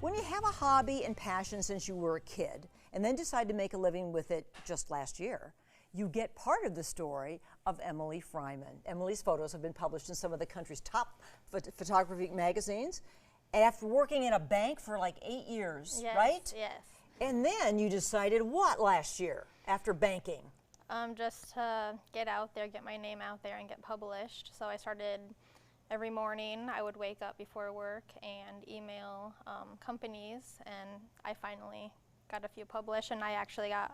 When you have a hobby and passion since you were a kid and then decide to make a living with it just last year, you get part of the story of Emily Freymann. Emily's photos have been published in some of the country's top photography magazines. After working in a bank for like 8 years, Yes, right? yes. And then you decided what last year after banking? Just to get out there, get my name out there and get published. So I started every morning. I would wake up before work and email companies, and I finally got a few published, and I actually got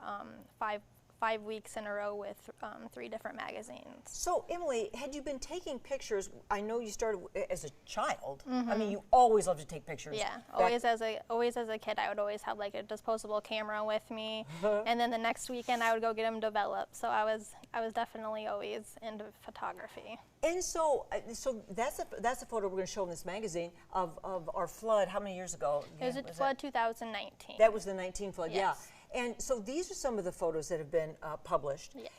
five weeks in a row with 3 different magazines. So, Emily, had you been taking pictures? I know you started as a child. I mean, you always loved to take pictures. Yeah, always as a kid, I would always have like a disposable camera with me, and then the next weekend I would go get them developed. So I was definitely always into photography. And so that's a photo we're going to show in this magazine of our flood. How many years ago? It was flood 2019. That was the 19 flood. Yes. Yeah. And so these are some of the photos that have been published. Yes.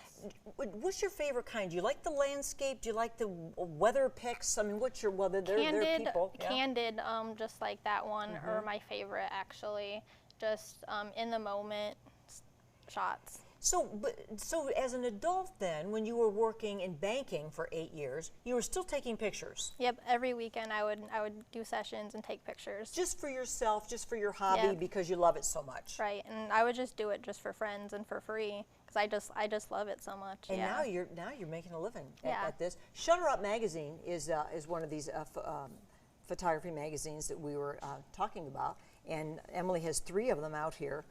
What's your favorite kind? Do you like the landscape? Do you like the weather pics? I mean, what's your, well, they're people. Yeah. Candid, just like that one, are my favorite actually. Just in the moment shots. So as an adult then, when you were working in banking for 8 years, you were still taking pictures? Yep, every weekend I would do sessions and take pictures. Just for yourself, just for your hobby, Yep. because you love it so much. Right, and I would just do it just for friends and for free, because I just love it so much. And yeah. now you're making a living Yeah. at this. Shutter Up Magazine is one of these photography magazines that we were talking about, and Emily has 3 of them out here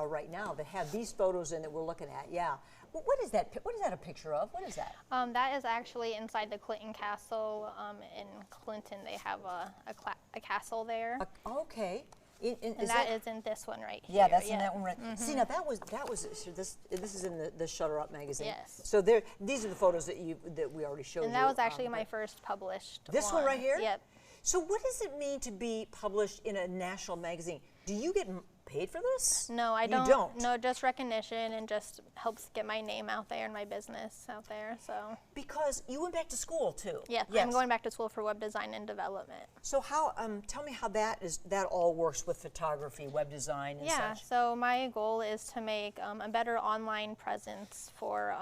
right now that have these photos in that we're looking at. Yeah. Well, what is that? What is that a picture of? What is that? That is actually inside the Clinton Castle in Clinton. They have a castle there. Okay. And that is in this one right here. Yeah, that's in that one right. See, now that was this is in the Shutter Up magazine. Yes. So these are the photos that we already showed you. And that was actually my first published This one right here? Yep. So what does it mean to be published in a national magazine? Do you get paid for this? No, I don't. You don't? No, just recognition, and just helps get my name out there and my business out there. So. Because you went back to school too. Yeah, yes. I'm going back to school for web design and development. So how? Tell me how that all works with photography, web design, and such. Yeah. So my goal is to make a better online presence for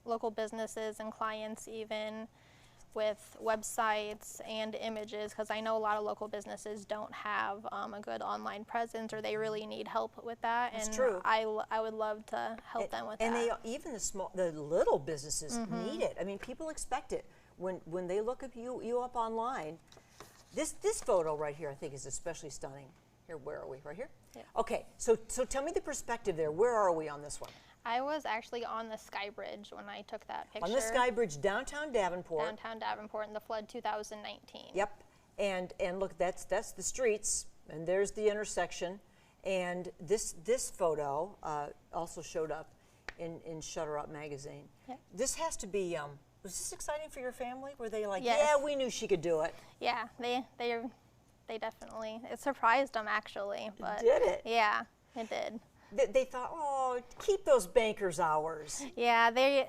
local businesses and clients, even with websites and images, because I know a lot of local businesses don't have a good online presence, or they really need help with that. That's and true. I would love to help them with that. And even the little businesses need it. I mean, people expect it when they look at you up online. This photo right here, I think, is especially stunning. Here, where are we? Right here? Yeah. Okay, so tell me the perspective there. Where are we on this one? I was actually on the Sky Bridge when I took that picture. On the Sky Bridge, downtown Davenport. Downtown Davenport in the flood 2019. Yep, and look, that's the streets, and there's the intersection, and this photo also showed up in Shutter Up magazine. Yep. This has to be. Was this exciting for your family? Were they like, yes. Yeah, we knew she could do it? Yeah, they definitely. It surprised them actually, but Did it? Yeah, it did. They thought, oh, keep those banker's hours. Yeah, they're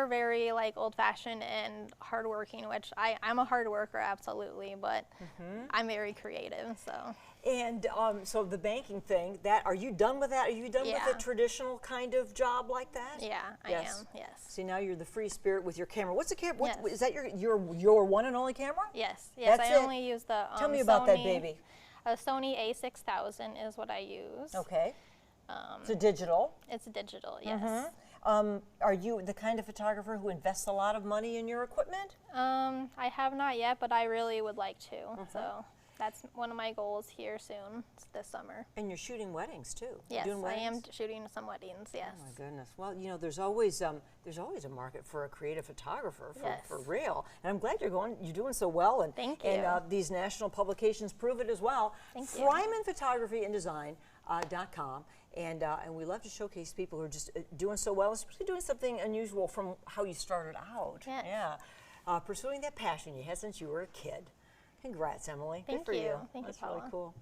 very like old-fashioned and hardworking, which I'm a hard worker, absolutely, but I'm very creative, so. And so the banking thing, are you done with that? Are you done with a traditional kind of job like that? Yeah, I am, yes. See, now you're the free spirit with your camera. What's the camera? Yes. Is that your one and only camera? Yes, That's I only use the Tell me about that Sony, baby. A Sony A6000 is what I use. Okay. It's a digital. It's digital, yes. Are you the kind of photographer who invests a lot of money in your equipment? I have not yet, but I really would like to. So that's one of my goals here soon, this summer. And you're shooting weddings too. Yes, doing I am weddings? shooting some weddings. Yes. Oh my goodness. Well, you know, there's always a market for a creative photographer for real. And I'm glad you're doing so well. And thank you. And these national publications prove it as well. Thank you. Freymann Photography and Design. .com, and we love to showcase people who are just doing so well, especially doing something unusual from how you started out. Yes. Yeah, pursuing that passion you had since you were a kid. Congrats, Emily. Thank Good for you. you. Thank you, That's Paula. really cool.